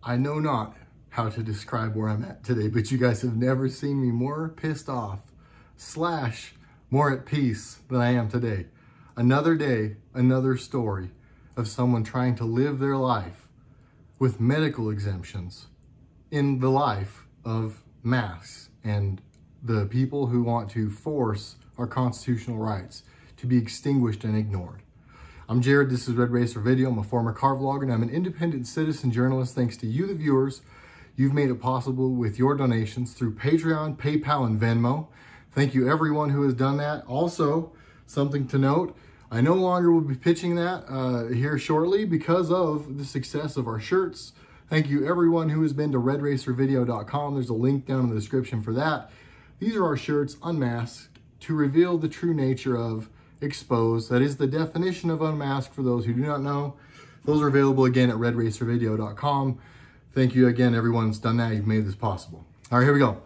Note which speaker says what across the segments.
Speaker 1: I know not how to describe where I'm at today, but you guys have never seen me more pissed off / more at peace than I am today. Another day, another story of someone trying to live their life with medical exemptions in the life of masks and the people who want to force our constitutional rights to be extinguished and ignored. I'm Jared, this is RedRacer Video. I'm a former car vlogger and I'm an independent citizen journalist. Thanks to you, the viewers, you've made it possible with your donations through Patreon, PayPal, and Venmo. Thank you everyone who has done that. Also, something to note, I no longer will be pitching that here shortly because of the success of our shirts. Thank you everyone who has been to RedRacerVideo.com. There's a link down in the description for that. These are our shirts, unmasked, to reveal the true nature of exposed. That is the definition of unmasked for those who do not know. Those are available again at RedRacerVideo.com. Thank you again, everyone's done that. You've made this possible. All right, here we go.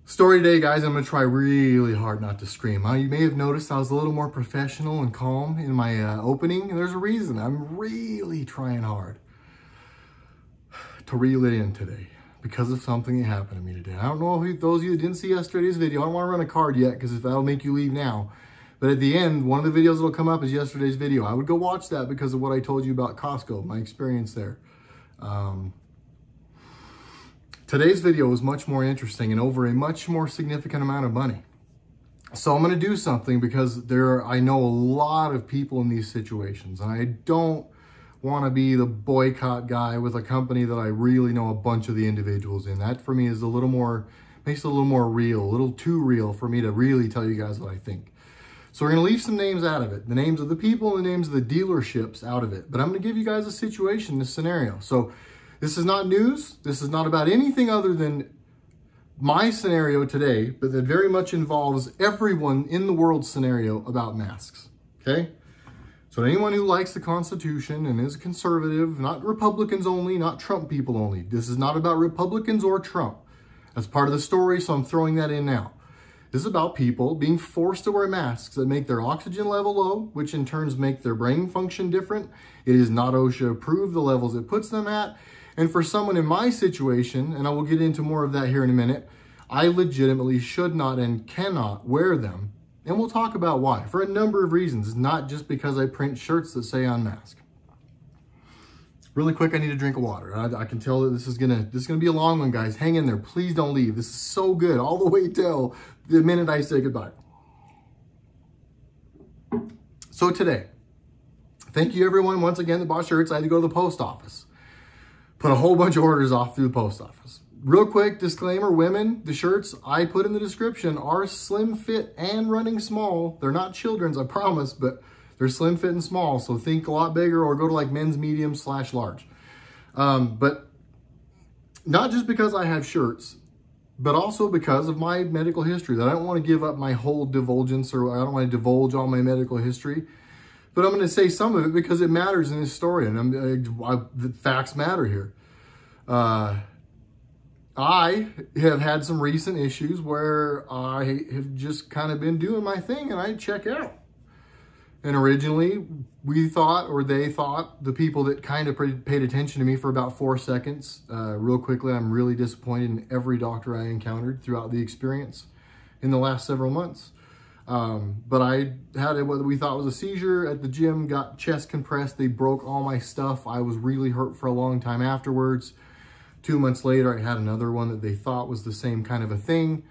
Speaker 1: Story today, guys. I'm gonna try really hard not to scream. You may have noticed I was a little more professional and calm in my opening, and there's a reason. I'm really trying hard to reel it in today because of something that happened to me today. I don't know if those of you that didn't see yesterday's video, I don't want to run a card yet because that'll make you leave now. But at the end, one of the videos that'll come up is yesterday's video. I would go watch that because of what I told you about Costco, my experience there. Today's video was much more interesting and over a much more significant amount of money. So I'm going to do something because I know a lot of people in these situations. And I don't want to be the boycott guy with a company that I really know a bunch of the individuals in. That for me is a little more, makes it a little more real, a little too real for me to really tell you guys what I think. So we're going to leave some names out of it. The names of the people and the names of the dealerships out of it. But I'm going to give you guys a situation, this scenario. So this is not news. This is not about anything other than my scenario today, but that very much involves everyone in the world scenario about masks, okay? So anyone who likes the Constitution and is a conservative, not Republicans only, not Trump people only. This is not about Republicans or Trump. That's part of the story, so I'm throwing that in now. This is about people being forced to wear masks that make their oxygen level low, which in turn make their brain function different. It is not OSHA approved, the levels it puts them at. And for someone in my situation, and I will get into more of that here in a minute, I legitimately should not and cannot wear them. And we'll talk about why, for a number of reasons, not just because I print shirts that say unmask. Really quick, I need a drink of water. I can tell that this is gonna be a long one, guys. Hang in there, please don't leave. This is so good, all the way till the minute I say goodbye. So today, thank you everyone once again that bought shirts. I had to go to the post office. Put a whole bunch of orders off through the post office. Real quick disclaimer, women, the shirts I put in the description are slim fit and running small. They're not children's, I promise, but they're slim fit and small. So think a lot bigger or go to like men's medium / large. But not just because I have shirts, but also because of my medical history that I don't want to give up my whole divulgence, or I don't want to divulge all my medical history. But I'm going to say some of it because it matters in this story, and the facts matter here. I have had some recent issues where I have just kind of been doing my thing and I check out. And originally we thought, or they thought, the people that kind of paid attention to me for about 4 seconds, real quickly, I'm really disappointed in every doctor I encountered throughout the experience in the last several months. But I had what we thought was a seizure at the gym, got chest compressed. They broke all my stuff. I was really hurt for a long time afterwards. 2 months later, I had another one that they thought was the same kind of a thing.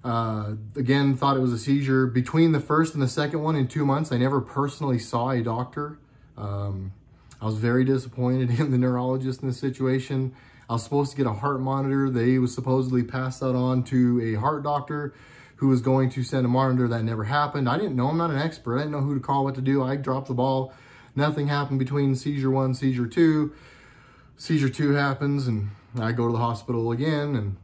Speaker 1: Again, thought it was a seizure. Between the first and the second one in 2 months, I never personally saw a doctor. I was very disappointed in the neurologist in this situation. I was supposed to get a heart monitor. They was supposedly passed that on to a heart doctor who was going to send a monitor. That never happened. I didn't know. I'm not an expert. I didn't know who to call, what to do. I dropped the ball. Nothing happened between seizure 1, seizure 2. Seizure 2 happens and I go to the hospital again, and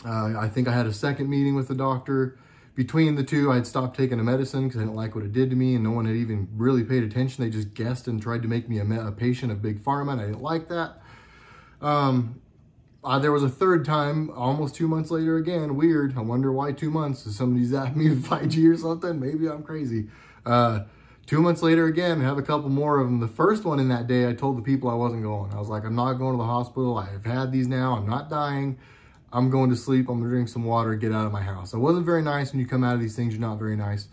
Speaker 1: I think I had a second meeting with the doctor. Between the two, I'd stopped taking the medicine because I didn't like what it did to me, and no one had even really paid attention. They just guessed and tried to make me a patient of Big Pharma, and I didn't like that. There was a third time, almost 2 months later again. Weird. I wonder why 2 months. Is somebody zapped me with 5G or something? Maybe I'm crazy. 2 months later again, have a couple more of them. The first one in that day, I told the people I wasn't going. I was like, I'm not going to the hospital. I've had these now. I'm not dying. I'm going to sleep. I'm going to drink some water, get out of my house. I wasn't very nice. When you come out of these things, you're not very nice.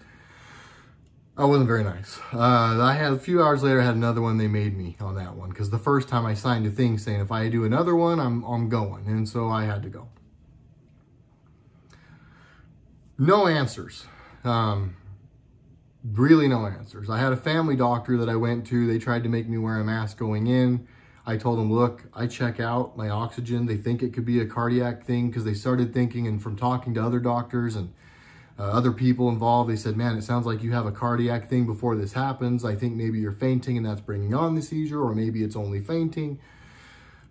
Speaker 1: I wasn't very nice. I had a few hours later, I had another one. They made me on that one because the first time I signed a thing saying if I do another one, I'm going. And so I had to go. No answers. Really no answers. I had a family doctor that I went to. They tried to make me wear a mask going in. I told them, look, I check out my oxygen. They think it could be a cardiac thing because they started thinking, and from talking to other doctors and other people involved, they said, man, it sounds like you have a cardiac thing before this happens. I think maybe you're fainting and that's bringing on the seizure, or maybe it's only fainting.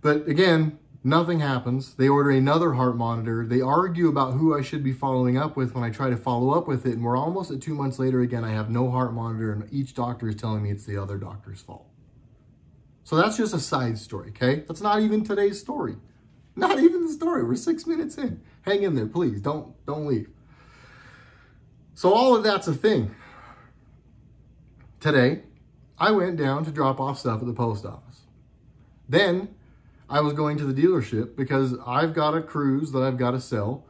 Speaker 1: But again, nothing happens. They order another heart monitor. They argue about who I should be following up with when I try to follow up with it. And we're almost at 2 months later. Again, I have no heart monitor and each doctor is telling me it's the other doctor's fault. So that's just a side story, okay? That's not even today's story. Not even the story. We're 6 minutes in. Hang in there, please. Don't leave. So all of that's a thing. Today, I went down to drop off stuff at the post office. Then I was going to the dealership because I've got a cruise that I've got to sell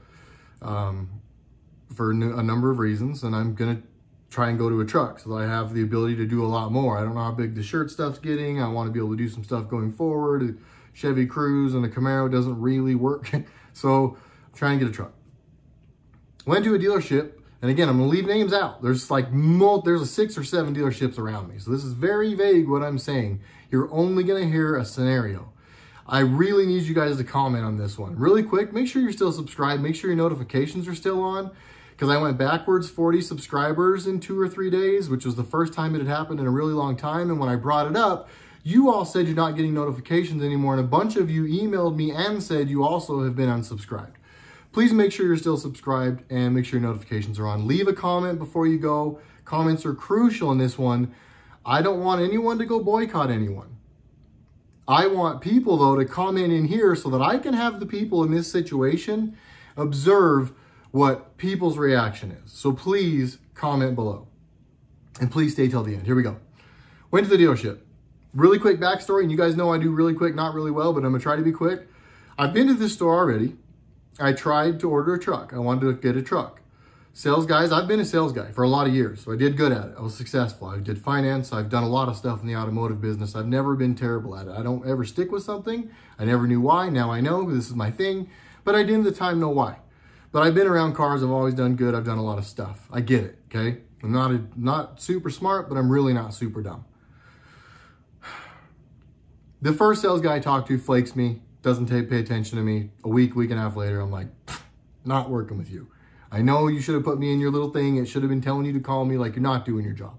Speaker 1: for a number of reasons. And I'm going to try and go to a truck so that I have the ability to do a lot more. I don't know how big the shirt stuff's getting. I want to be able to do some stuff going forward. A Chevy Cruze and a Camaro doesn't really work. So I'm trying to get a truck. Went to a dealership. And again, I'm going to leave names out. There's like there's 6 or 7 dealerships around me. So this is very vague what I'm saying. You're only going to hear a scenario. I really need you guys to comment on this one. Really quick, make sure you're still subscribed. Make sure your notifications are still on. Because I went backwards 40 subscribers in 2 or 3 days, which was the first time it had happened in a really long time. And when I brought it up, you all said you're not getting notifications anymore. And a bunch of you emailed me and said you also have been unsubscribed. Please make sure you're still subscribed and make sure your notifications are on. Leave a comment before you go. Comments are crucial in this one. I don't want anyone to go boycott anyone. I want people, though, to comment in here so that I can have the people in this situation observe what people's reaction is. So please comment below. And please stay till the end. Here we go. Went to the dealership. Really quick backstory, and you guys know I do really quick, not really well, but I'm going to try to be quick. I've been to this store already. I tried to order a truck. I wanted to get a truck. Sales guys, I've been a sales guy for a lot of years, so I did good at it. I was successful. I did finance. I've done a lot of stuff in the automotive business. I've never been terrible at it. I don't ever stick with something. I never knew why. Now I know this is my thing, but I didn't at the time know why. But I've been around cars. I've always done good. I've done a lot of stuff. I get it, okay? I'm not super smart, but I'm really not super dumb. The first sales guy I talked to flakes me. Doesn't pay attention to me. A week and a half later, I'm like, not working with you. I know you should have put me in your little thing. It should have been telling you to call me, like you're not doing your job.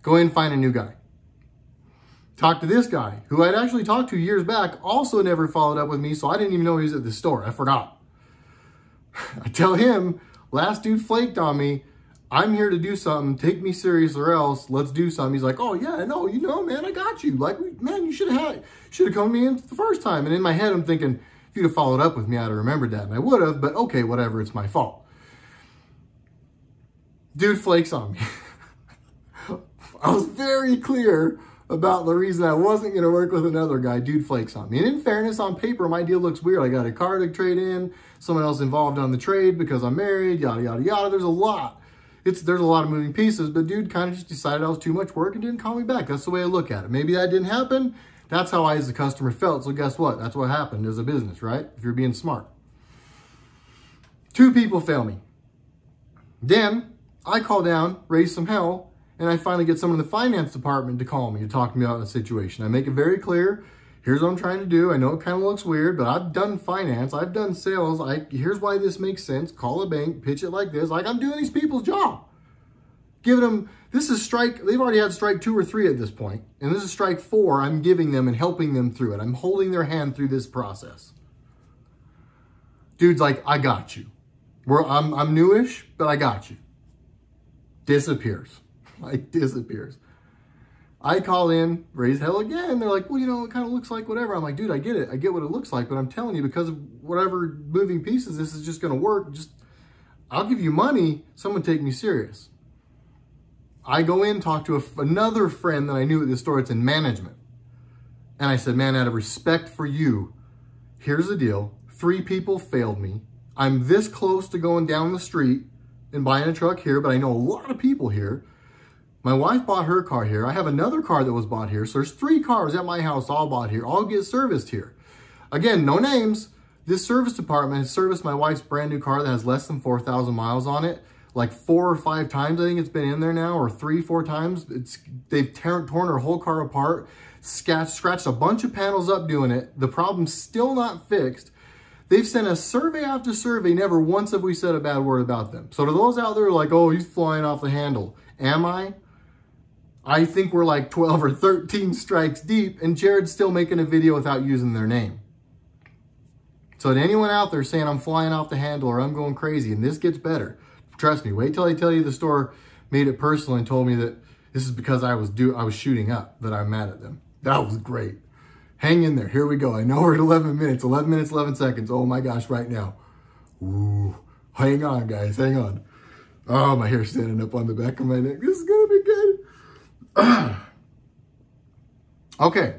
Speaker 1: Go in and find a new guy. Talk to this guy, who I'd actually talked to years back, also never followed up with me, so I didn't even know he was at the store. I forgot. I tell him, last dude flaked on me. I'm here to do something. Take me serious or else. Let's do something. He's like, oh yeah, no, you know, man, I got you. Like, man, you should have come to me in the first time. And in my head, I'm thinking, if you'd have followed up with me, I'd have remembered that. And I would have, but okay, whatever, it's my fault. Dude flakes on me. I was very clear about the reason I wasn't going to work with another guy. Dude flakes on me. And in fairness, on paper, my deal looks weird. I got a car to trade in, someone else involved on the trade because I'm married, yada, yada, yada. There's a lot. There's a lot of moving pieces, but dude kind of just decided I was too much work and didn't call me back. That's the way I look at it. Maybe that didn't happen. That's how I, as a customer, felt. So guess what? That's what happened as a business, right? If you're being smart. 2 people fail me. Then I call down, raise some hell, and I finally get someone in the finance department to call me to talk to me about the situation. I make it very clear. Here's what I'm trying to do. I know it kind of looks weird, but I've done finance. I've done sales. Here's why this makes sense. Call a bank, pitch it like this. Like I'm doing these people's job. Giving them, this is strike, they've already had strike 2 or 3 at this point. And this is strike 4 I'm giving them and helping them through it. I'm holding their hand through this process. Dude's like, I got you. I'm newish, but I got you. Disappears. Like disappears. I call in, raise hell again. They're like, well, you know, it kind of looks like whatever. I'm like, dude, I get it. I get what it looks like, but I'm telling you, because of whatever moving pieces, this is just going to work. I'll give you money. Someone take me serious. I go in, talk to another friend that I knew at this store. It's in management. And I said, man, out of respect for you, here's the deal. 3 people failed me. I'm this close to going down the street and buying a truck here, but I know a lot of people here. My wife bought her car here. I have another car that was bought here. So there's 3 cars at my house all bought here. All get serviced here. Again, no names. This service department has serviced my wife's brand new car that has less than 4,000 miles on it. Like 4 or 5 times, I think it's been in there now, or 3, 4 times. They've torn her whole car apart, scratched a bunch of panels up doing it. The problem's still not fixed. They've sent us survey after survey. Never once have we said a bad word about them. So to those out there like, oh, he's flying off the handle. Am I? I think we're like 12 or 13 strikes deep, and Jared's still making a video without using their name. So to anyone out there saying I'm flying off the handle or I'm going crazy, and this gets better, trust me, wait till I tell you the store made it personal and told me that this is because I was shooting up, that I'm mad at them. That was great. Hang in there. Here we go. I know we're at 11 minutes, 11 seconds. Oh my gosh, right now. Ooh, hang on, guys. Hang on. Oh, my hair's standing up on the back of my neck. This is going to be good. Okay.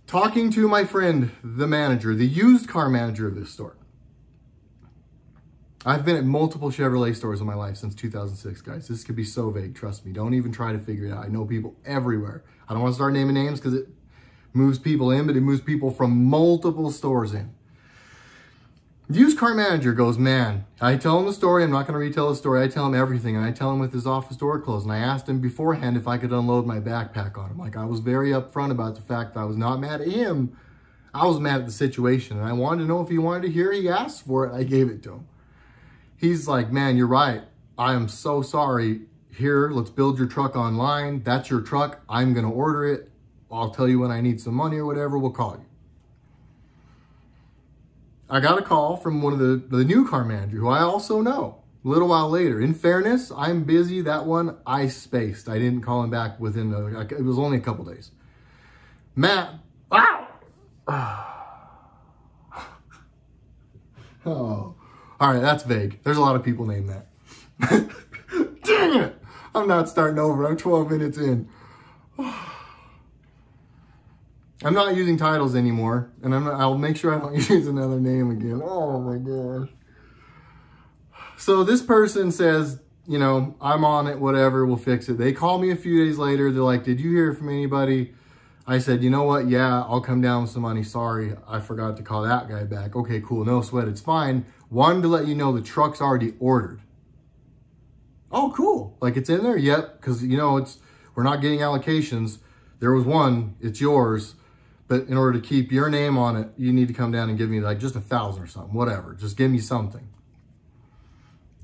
Speaker 1: Talking to my friend, the manager, the used car manager of this store. I've been at multiple Chevrolet stores in my life since 2006, guys. This could be so vague, trust me. Don't even try to figure it out. I know people everywhere. I don't want to start naming names because it moves people in, but it moves people from multiple stores in. The used car manager goes, man, I tell him the story. I'm not going to retell the story. I tell him everything, and I tell him with his office door closed. And I asked him beforehand if I could unload my backpack on him. Like, I was very upfront about the fact that I was not mad at him. I was mad at the situation, and I wanted to know if he wanted to hear. He asked for it. I gave it to him. He's like, man, you're right. I am so sorry. Here, let's build your truck online. That's your truck. I'm going to order it. I'll tell you when I need some money or whatever. We'll call you. I got a call from one of the new car manager who I also know a little while later. In fairness, I'm busy. That one I spaced. I didn't call him back within, it was only a couple days. Matt, wow. Oh, all right, that's vague. There's a lot of people named that. Dang it. I'm not starting over. I'm 12 minutes in. I'm not using titles anymore, and I'll make sure I don't use another name again. Oh my gosh. So this person says, you know, I'm on it, whatever, we'll fix it. They call me a few days later. They're like, did you hear from anybody? I said, you know what? Yeah, I'll come down with some money. Sorry, I forgot to call that guy back. Okay, cool. No sweat. It's fine. Wanted to let you know the truck's already ordered. Oh, cool. Like, it's in there? Yep. Because, you know, we're not getting allocations. There was one. It's yours. But in order to keep your name on it, you need to come down and give me like just 1,000 or something. Whatever. Just give me something.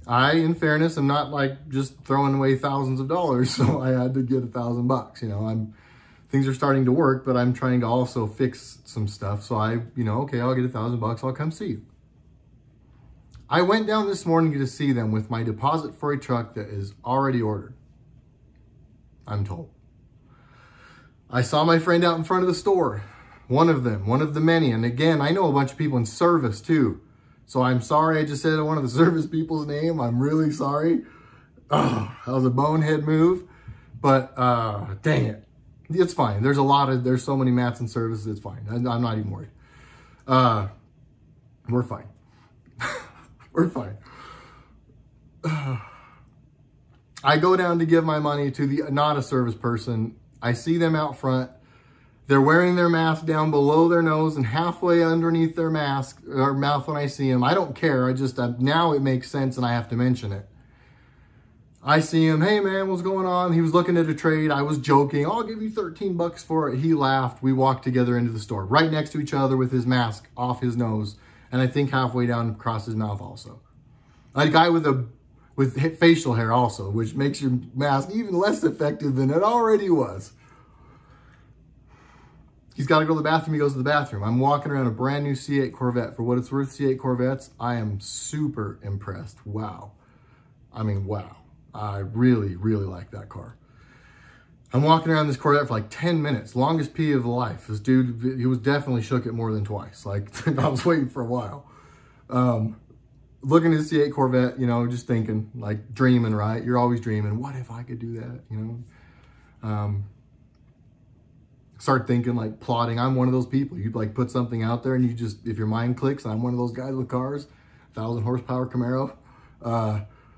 Speaker 1: I, in fairness, am not like just throwing away thousands of dollars. So I had to get $1,000. You know, things are starting to work, but I'm trying to also fix some stuff. So okay, I'll get $1,000. I'll come see you. I went down this morning to see them with my deposit for a truck that is already ordered. I'm told. I saw my friend out in front of the store. One of them, one of the many. And again, I know a bunch of people in service too. So I'm sorry I just said one of the service people's name. I'm really sorry. Oh, that was a bonehead move. But dang it. It's fine. There's so many mats in services. It's fine. I'm not even worried. We're fine. We're fine. I go down to give my money to not a service person. I see them out front. They're wearing their mask down below their nose and halfway underneath their mask or mouth when I see them. I don't care. Now it makes sense and I have to mention it. I see him. Hey man, what's going on? He was looking at a trade. I was joking. I'll give you $13 for it. He laughed. We walked together into the store right next to each other with his mask off his nose. And I think halfway down across his mouth also. A guy with facial hair also, which makes your mask even less effective than it already was. He's got to go to the bathroom. He goes to the bathroom. I'm walking around a brand new C8 Corvette. For what it's worth, C8 Corvettes, I am super impressed. Wow. I mean, wow. I really, really like that car. I'm walking around this Corvette for like 10 minutes. Longest pee of life. This dude, he was definitely shook it more than twice. Like, I was waiting for a while. looking at the C8 Corvette, you know, just thinking, like dreaming, right? You're always dreaming, what if I could do that, you know? Start thinking, like plotting. I'm one of those people. You like put something out there and you just, if your mind clicks, I'm one of those guys with cars, 1,000 horsepower Camaro,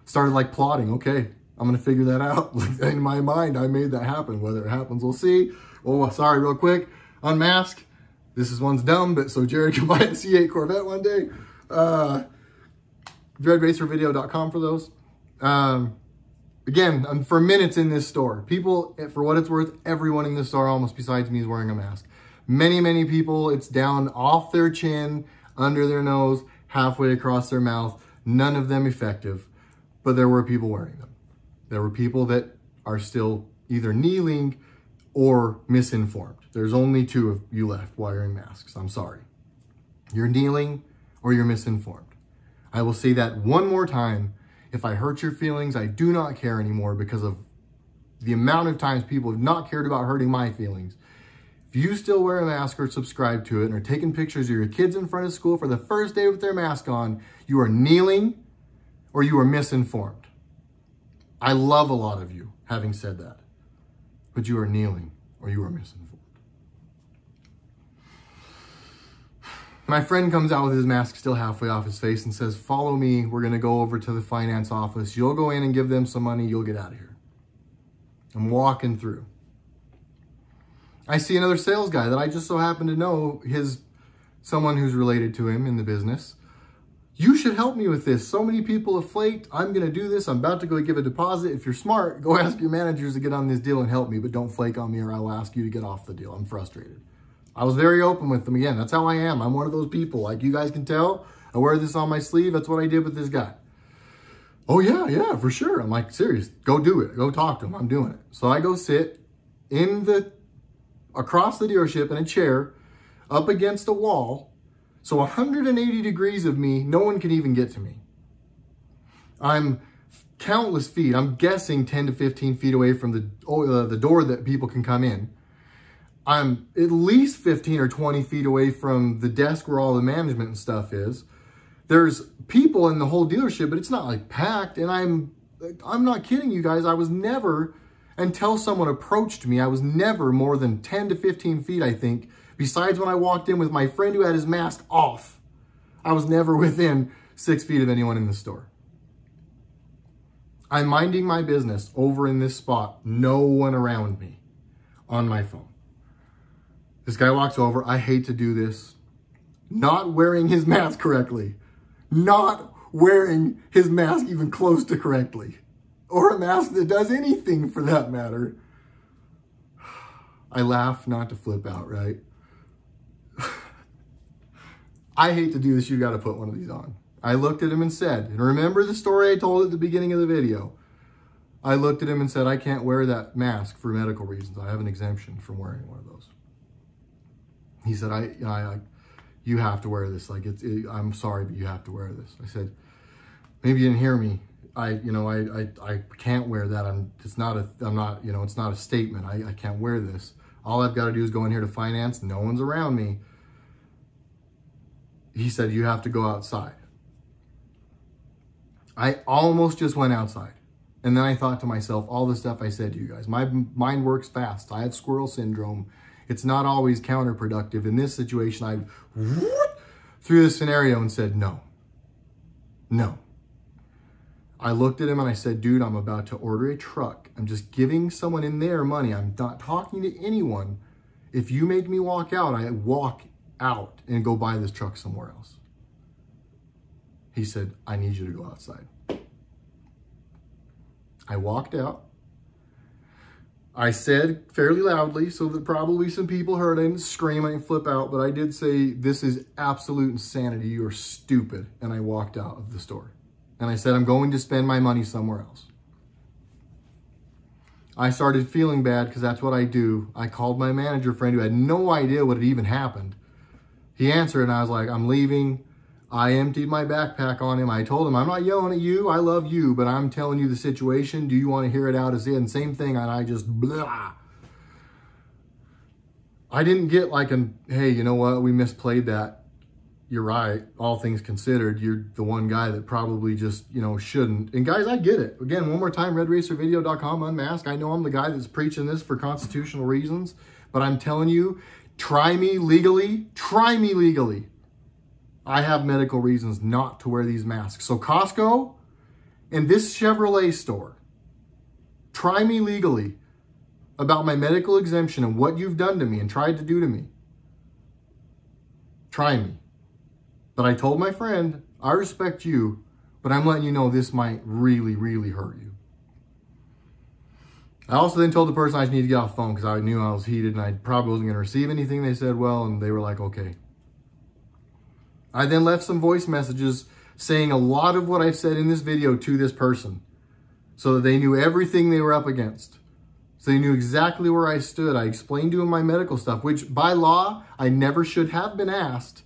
Speaker 1: started like plotting. Okay, I'm going to figure that out. In my mind, I made that happen. Whether it happens, we'll see. Oh, sorry, real quick. Unmask. This is one's dumb, but so Jared can buy a C8 Corvette one day. RedRacervideo.com for those. Again, for minutes in this store, people, for what it's worth, everyone in this store, almost besides me, is wearing a mask. Many, many people, it's down off their chin, under their nose, halfway across their mouth. None of them effective, but there were people wearing them. There were people that are still either kneeling or misinformed. There's only 2 of you left wearing masks. I'm sorry. You're kneeling or you're misinformed. I will say that one more time. If I hurt your feelings, I do not care anymore because of the amount of times people have not cared about hurting my feelings. If you still wear a mask or subscribe to it and are taking pictures of your kids in front of school for the first day with their mask on, you are kneeling or you are misinformed. I love a lot of you having said that, but you are kneeling or you are misinformed. My friend comes out with his mask still halfway off his face and says, follow me. We're going to go over to the finance office. You'll go in and give them some money. You'll get out of here. I'm walking through. I see another sales guy that I just so happen to know someone who's related to him in the business. You should help me with this. So many people have flaked. I'm going to do this. I'm about to go give a deposit. If you're smart, go ask your managers to get on this deal and help me, but don't flake on me or I'll ask you to get off the deal. I'm frustrated. I was very open with them. Again, that's how I am. I'm one of those people. Like you guys can tell, I wear this on my sleeve. That's what I did with this guy. Oh, yeah, for sure. I'm like, serious, go do it. Go talk to him. I'm doing it. So I go sit across the dealership in a chair up against a wall. So 180 degrees of me, no one can even get to me. I'm countless feet. I'm guessing 10 to 15 feet away from the door that people can come in. I'm at least 15 or 20 feet away from the desk where all the management and stuff is. There's people in the whole dealership, but it's not like packed. And I'm not kidding you guys. I was never, until someone approached me, I was never more than 10 to 15 feet, I think. Besides when I walked in with my friend who had his mask off, I was never within 6 feet of anyone in the store. I'm minding my business over in this spot. No one around me on my phone. This guy walks over. I hate to do this. Not wearing his mask correctly. Not wearing his mask even close to correctly. Or a mask that does anything for that matter. I laugh not to flip out, right? I hate to do this. You got to put one of these on. I looked at him and said, and remember the story I told at the beginning of the video. I looked at him and said, I can't wear that mask for medical reasons. I have an exemption from wearing one of those. He said, you have to wear this. Like, I'm sorry, but you have to wear this. I said, maybe you didn't hear me. I can't wear that. it's not a statement. I can't wear this. All I've got to do is go in here to finance. No one's around me. He said, you have to go outside. I almost just went outside. And then I thought to myself, all the stuff I said to you guys, my mind works fast. I have squirrel syndrome. It's not always counterproductive. In this situation, I threw the scenario and said, no. I looked at him and I said, dude, I'm about to order a truck. I'm just giving someone in there money. I'm not talking to anyone. If you make me walk out, I walk out and go buy this truck somewhere else. He said, I need you to go outside. I walked out. I said fairly loudly so that probably some people heard. I didn't scream, I didn't flip out, but I did say, this is absolute insanity. You are stupid. And I walked out of the store. And I said, I'm going to spend my money somewhere else. I started feeling bad because that's what I do. I called my manager friend who had no idea what had even happened. He answered and I was like, I'm leaving. I emptied my backpack on him. I told him, I'm not yelling at you. I love you, but I'm telling you the situation. Do you want to hear it out as in? Same thing. And I just, blah. I didn't get like hey, you know what? We misplayed that. you're right. All things considered, you're the one guy that probably just, you know, shouldn't. And guys, I get it. Again, one more time, RedRacerVideo.com, unmasked. I know I'm the guy that's preaching this for constitutional reasons, but I'm telling you, try me legally. Try me legally. I have medical reasons not to wear these masks. So Costco and this Chevrolet store, try me legally about my medical exemption and what you've done to me and tried to do to me. Try me. But I told my friend, I respect you, but I'm letting you know this might really, really hurt you. I also then told the person I just need to get off the phone because I knew I was heated and I probably wasn't going to receive anything. They said, well, and they were like, okay. I then left some voice messages saying a lot of what I've said in this video to this person so that they knew everything they were up against. So they knew exactly where I stood. I explained to them my medical stuff, which by law, I never should have been asked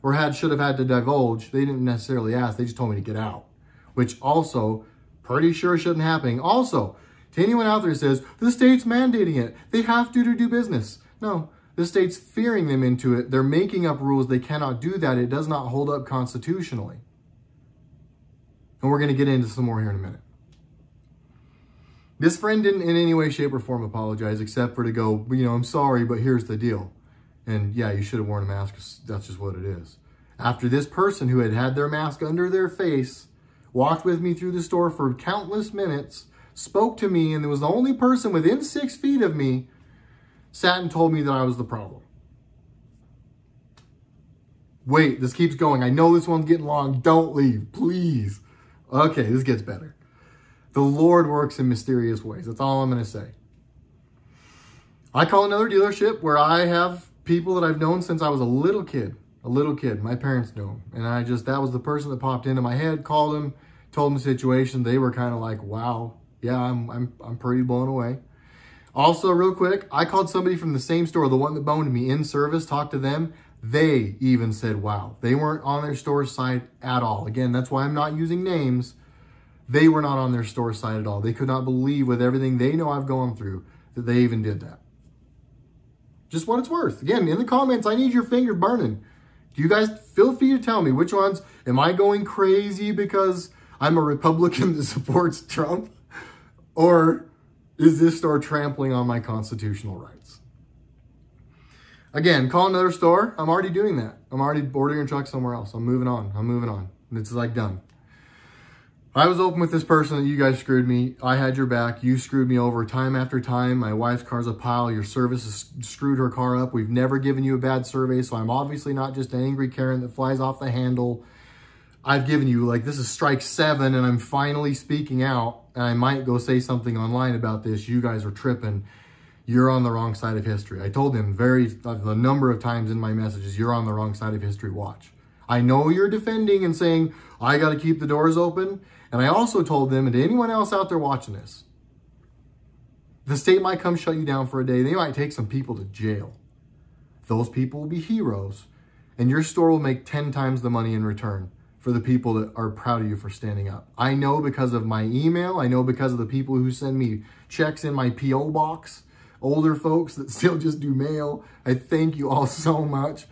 Speaker 1: or should have had to divulge. They didn't necessarily ask. They just told me to get out, which also pretty sure shouldn't happen. Also, to anyone out there who says, the state's mandating it, they have to do business. No, the state's fearing them into it. They're making up rules. They cannot do that. It does not hold up constitutionally. And we're going to get into some more here in a minute. This friend didn't in any way, shape, or form apologize, except for to go, you know, I'm sorry, but here's the deal. And yeah, you should have worn a mask. That's just what it is. After this person who had had their mask under their face, walked with me through the store for countless minutes, spoke to me, and there was the only person within 6 feet of me, sat and told me that I was the problem. Wait, this keeps going. I know this one's getting long. Don't leave, please. Okay, this gets better. The Lord works in mysterious ways. That's all I'm going to say. I call another dealership where I have people that I've known since I was a little kid. A little kid. My parents knew him. And that was the person that popped into my head, called him, told him the situation. They were kind of like, wow, yeah, I'm pretty blown away. Also, real quick, I called somebody from the same store, the one that boned me, in service, talked to them. They even said, wow. They weren't on their store site at all. Again, that's why I'm not using names. They were not on their store site at all. They could not believe, with everything they know I've gone through, that they even did that. Just what it's worth. Again, in the comments, I need your finger burning. Do you guys feel free to tell me which ones? Am I going crazy because I'm a Republican that supports Trump? Or is this store trampling on my constitutional rights? Again, call another store. I'm already doing that. I'm already ordering a truck somewhere else. I'm moving on. I'm moving on. It's like done. I was open with this person that you guys screwed me. I had your back. You screwed me over time after time. My wife's car's a pile. Your service has screwed her car up. We've never given you a bad survey, so I'm obviously not just an angry Karen that flies off the handle. I've given you, like, this is strike 7, and I'm finally speaking out, and I might go say something online about this. You guys are tripping. You're on the wrong side of history. I told him the number of times in my messages, you're on the wrong side of history. Watch. I know you're defending and saying, I got to keep the doors open. And I also told them, and to anyone else out there watching this, the state might come shut you down for a day. They might take some people to jail. Those people will be heroes, and your store will make 10 times the money in return for the people that are proud of you for standing up. I know because of my email. I know because of the people who send me checks in my P.O. box. Older folks that still just do mail. I thank you all so much.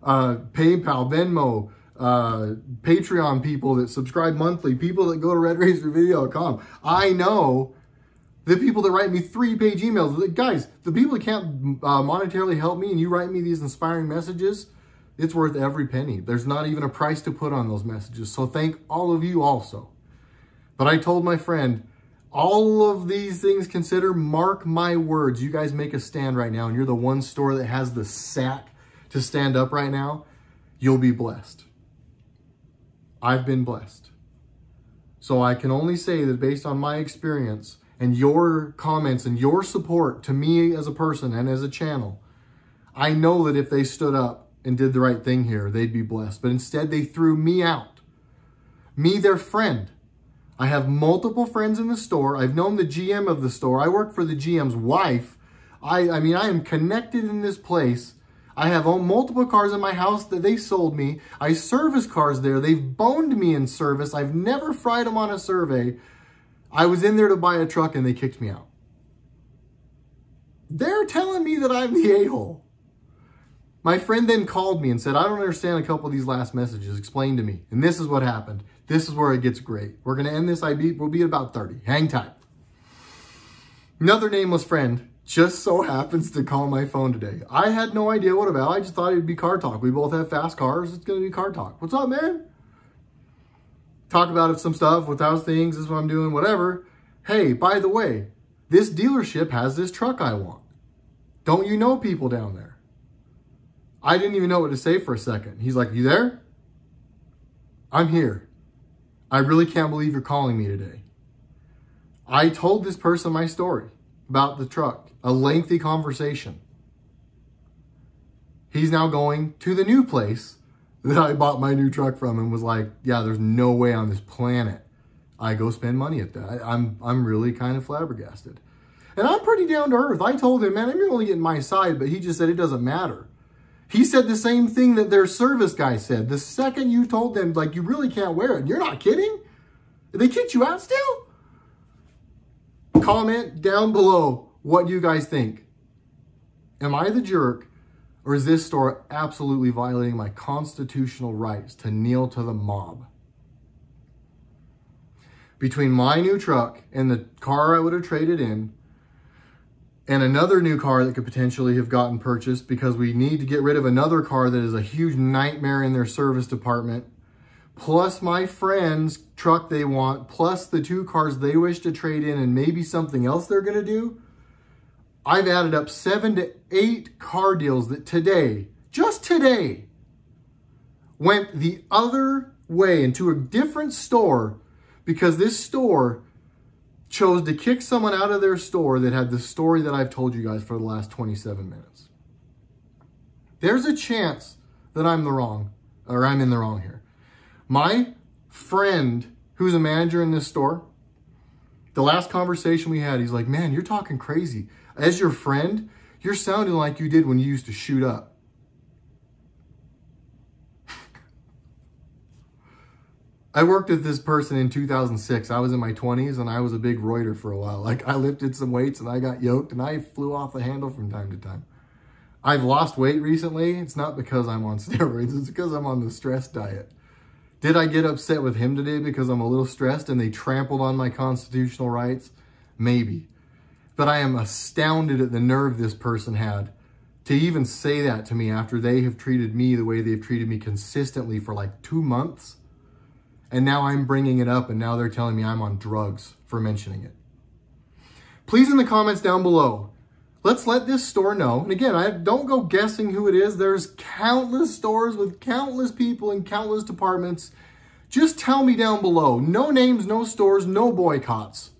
Speaker 1: PayPal, Venmo, Patreon people that subscribe monthly, people that go to RedRacerVideo.com. I know the people that write me 3-page emails. Guys, the people that can't monetarily help me and you write me these inspiring messages, it's worth every penny. There's not even a price to put on those messages. So thank all of you also. But I told my friend, all of these things considered, mark my words, you guys make a stand right now and you're the one store that has the sack to stand up right now, you'll be blessed. I've been blessed. So I can only say that based on my experience and your comments and your support to me as a person and as a channel, I know that if they stood up and did the right thing here, they'd be blessed. But instead they threw me out. Me, their friend. I have multiple friends in the store. I've known the GM of the store. I work for the GM's wife. I mean, I am connected in this place. I have multiple cars in my house that they sold me. I service cars there. They've boned me in service. I've never fried them on a survey. I was in there to buy a truck and they kicked me out. They're telling me that I'm the a-hole. My friend then called me and said, I don't understand a couple of these last messages. Explain to me. And this is what happened. This is where it gets great. We're going to end this. We'll be at about 30. Hang tight. Another nameless friend just so happens to call my phone today. I had no idea what about. I just thought it'd be car talk. We both have fast cars. It's going to be car talk. What's up, man? Talk about some stuff with those things. This is what I'm doing, whatever. Hey, by the way, this dealership has this truck I want. Don't you know people down there? I didn't even know what to say for a second. He's like, you there? I'm here. I really can't believe you're calling me today. I told this person my story about the truck, a lengthy conversation. He's now going to the new place that I bought my new truck from and was like, yeah, there's no way on this planet I go spend money at that. I'm really kind of flabbergasted. And I'm pretty down to earth. I told him, man, I'm only getting my side, but he just said it doesn't matter. He said the same thing that their service guy said. The second you told them, like, you really can't wear it. You're not kidding? They kicked you out still? Comment down below what you guys think. Am I the jerk, or is this store absolutely violating my constitutional rights to kneel to the mob? Between my new truck and the car I would have traded in, and another new car that could potentially have gotten purchased because we need to get rid of another car that is a huge nightmare in their service department, plus my friend's truck they want, plus the 2 cars they wish to trade in and maybe something else they're going to do, I've added up 7 to 8 car deals that today, just today, went the other way into a different store because this store chose to kick someone out of their store that had the story that I've told you guys for the last 27 minutes. There's a chance that I'm in the wrong here. My friend, who's a manager in this store, the last conversation we had, he's like, man, you're talking crazy. As your friend, you're sounding like you did when you used to shoot up. I worked with this person in 2006. I was in my 20s and I was a big roider for a while. Like, I lifted some weights and I got yoked and I flew off the handle from time to time. I've lost weight recently. It's not because I'm on steroids. It's because I'm on the stress diet. Did I get upset with him today because I'm a little stressed and they trampled on my constitutional rights? Maybe. But I am astounded at the nerve this person had to even say that to me after they have treated me the way they've treated me consistently for like 2 months. And now I'm bringing it up and now they're telling me I'm on drugs for mentioning it. Please in the comments down below, let's let this store know. And again, don't go guessing who it is. There's countless stores with countless people in countless departments. Just tell me down below. No names, no stores, no boycotts.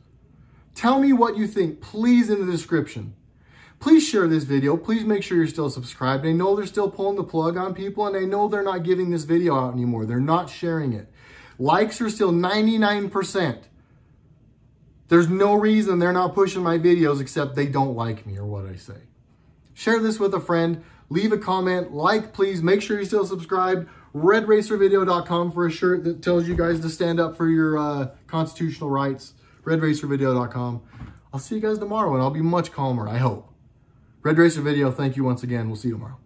Speaker 1: Tell me what you think, please, in the description. Please share this video. Please make sure you're still subscribed. I know they're still pulling the plug on people and I know they're not giving this video out anymore. They're not sharing it. Likes are still 99%. There's no reason they're not pushing my videos except they don't like me or what I say. Share this with a friend. Leave a comment. Like, please. Make sure you're still subscribed. RedRacerVideo.com for a shirt that tells you guys to stand up for your constitutional rights. RedRacerVideo.com. I'll see you guys tomorrow and I'll be much calmer, I hope. Red Racer Video, thank you once again. We'll see you tomorrow.